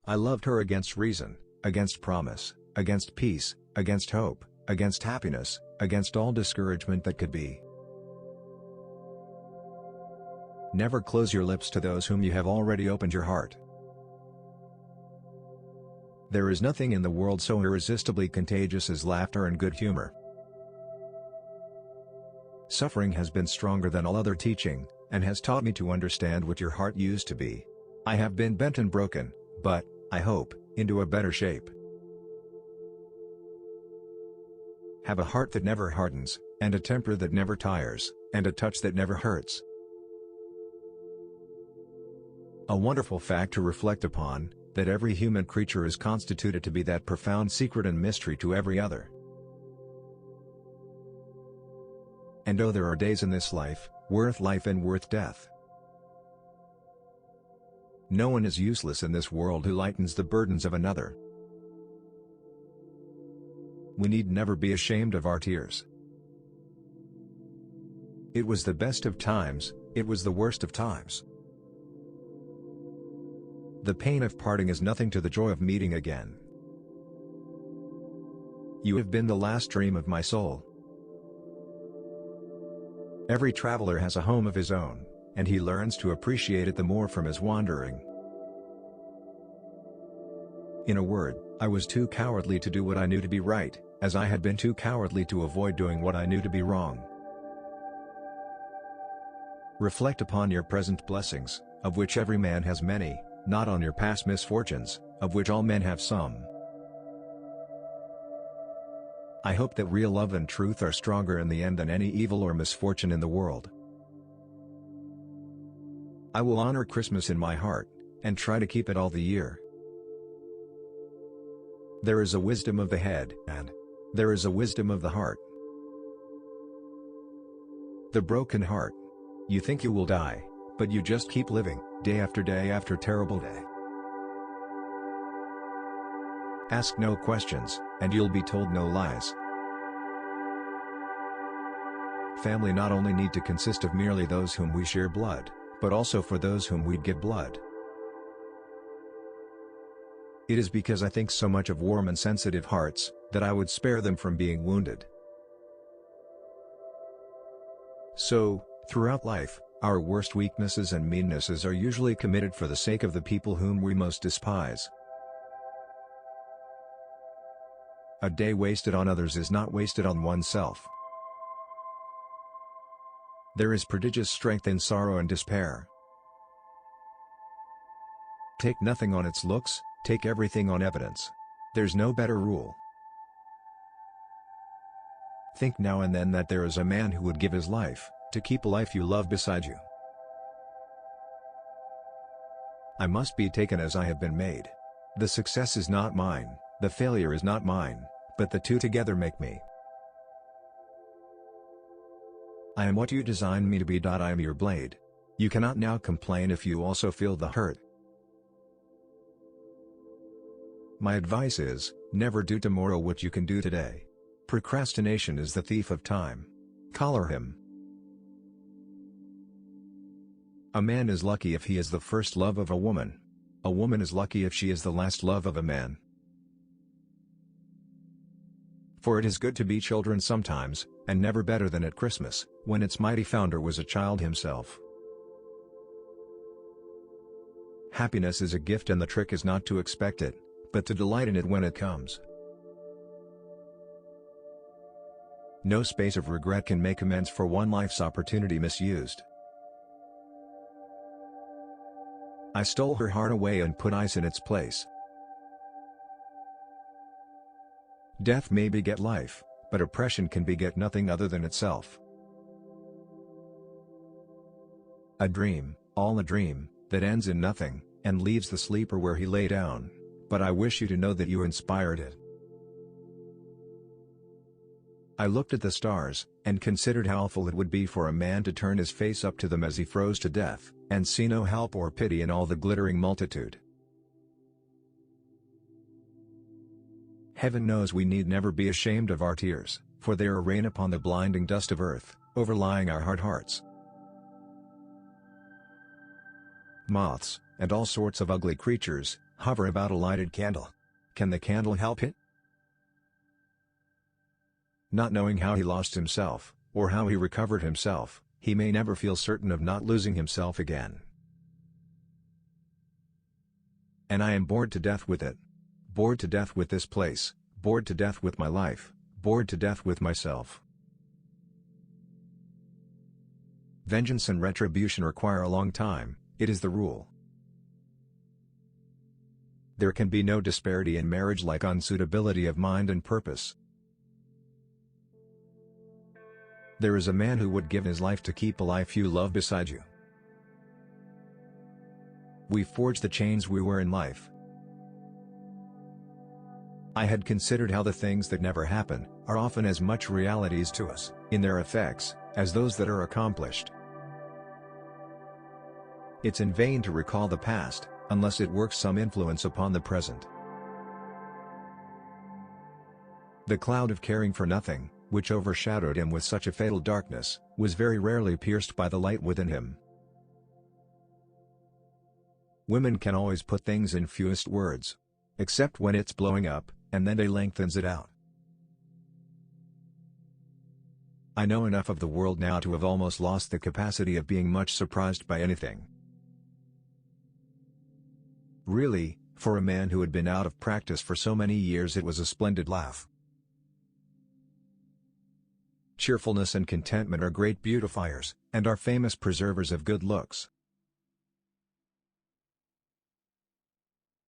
I loved her against reason, against promise, against peace, against hope, against happiness, against all discouragement that could be. Never close your lips to those whom you have already opened your heart. There is nothing in the world so irresistibly contagious as laughter and good humor. Suffering has been stronger than all other teaching, and has taught me to understand what your heart used to be. I have been bent and broken, but, I hope, into a better shape. Have a heart that never hardens, and a temper that never tires, and a touch that never hurts. A wonderful fact to reflect upon, that every human creature is constituted to be that profound secret and mystery to every other. And oh, there are days in this life, worth life and worth death. No one is useless in this world who lightens the burdens of another. We need never be ashamed of our tears. It was the best of times, it was the worst of times. The pain of parting is nothing to the joy of meeting again. You have been the last dream of my soul. Every traveler has a home of his own, and he learns to appreciate it the more from his wandering. In a word, I was too cowardly to do what I knew to be right, as I had been too cowardly to avoid doing what I knew to be wrong. Reflect upon your present blessings, of which every man has many, not on your past misfortunes, of which all men have some. I hope that real love and truth are stronger in the end than any evil or misfortune in the world. I will honor Christmas in my heart, and try to keep it all the year. There is a wisdom of the head, and there is a wisdom of the heart. The broken heart. You think you will die, but you just keep living, day after terrible day. Ask no questions, and you'll be told no lies. Family not only need to consist of merely those whom we share blood, but also for those whom we'd give blood. It is because I think so much of warm and sensitive hearts, that I would spare them from being wounded. So, throughout life, our worst weaknesses and meannesses are usually committed for the sake of the people whom we most despise. A day wasted on others is not wasted on oneself. There is prodigious strength in sorrow and despair. Take nothing on its looks, take everything on evidence. There's no better rule. Think now and then that there is a man who would give his life, to keep a life you love beside you. I must be taken as I have been made. The success is not mine, the failure is not mine, but the two together make me. I am what you designed me to be. I am your blade. You cannot now complain if you also feel the hurt. My advice is, never do tomorrow what you can do today. Procrastination is the thief of time. Collar him. A man is lucky if he is the first love of a woman. A woman is lucky if she is the last love of a man. For it is good to be children sometimes, and never better than at Christmas, when its mighty founder was a child himself. Happiness is a gift, and the trick is not to expect it, but to delight in it when it comes. No space of regret can make amends for one life's opportunity misused. I stole her heart away and put ice in its place. Death may beget life, but oppression can beget nothing other than itself. A dream, all a dream, that ends in nothing, and leaves the sleeper where he lay down, but I wish you to know that you inspired it. I looked at the stars, and considered how awful it would be for a man to turn his face up to them as he froze to death, and see no help or pity in all the glittering multitude. Heaven knows we need never be ashamed of our tears, for they are rain upon the blinding dust of earth, overlying our hard hearts. Moths, and all sorts of ugly creatures, Hover about a lighted candle. Can the candle help it? Not knowing how he lost himself, or how he recovered himself, he may never feel certain of not losing himself again. And I am bored to death with it. Bored to death with this place, bored to death with my life, bored to death with myself. Vengeance and retribution require a long time, it is the rule. There can be no disparity in marriage like unsuitability of mind and purpose. There is a man who would give his life to keep a life you love beside you. We forge the chains we wear in life. I had considered how the things that never happen are often as much realities to us, in their effects, as those that are accomplished. It's in vain to recall the past, unless it works some influence upon the present. The cloud of caring for nothing, which overshadowed him with such a fatal darkness, was very rarely pierced by the light within him. Women can always put things in fewest words. Except when it's blowing up, and then they lengthens it out. I know enough of the world now to have almost lost the capacity of being much surprised by anything. Really, for a man who had been out of practice for so many years, it was a splendid laugh. Cheerfulness and contentment are great beautifiers, and are famous preservers of good looks.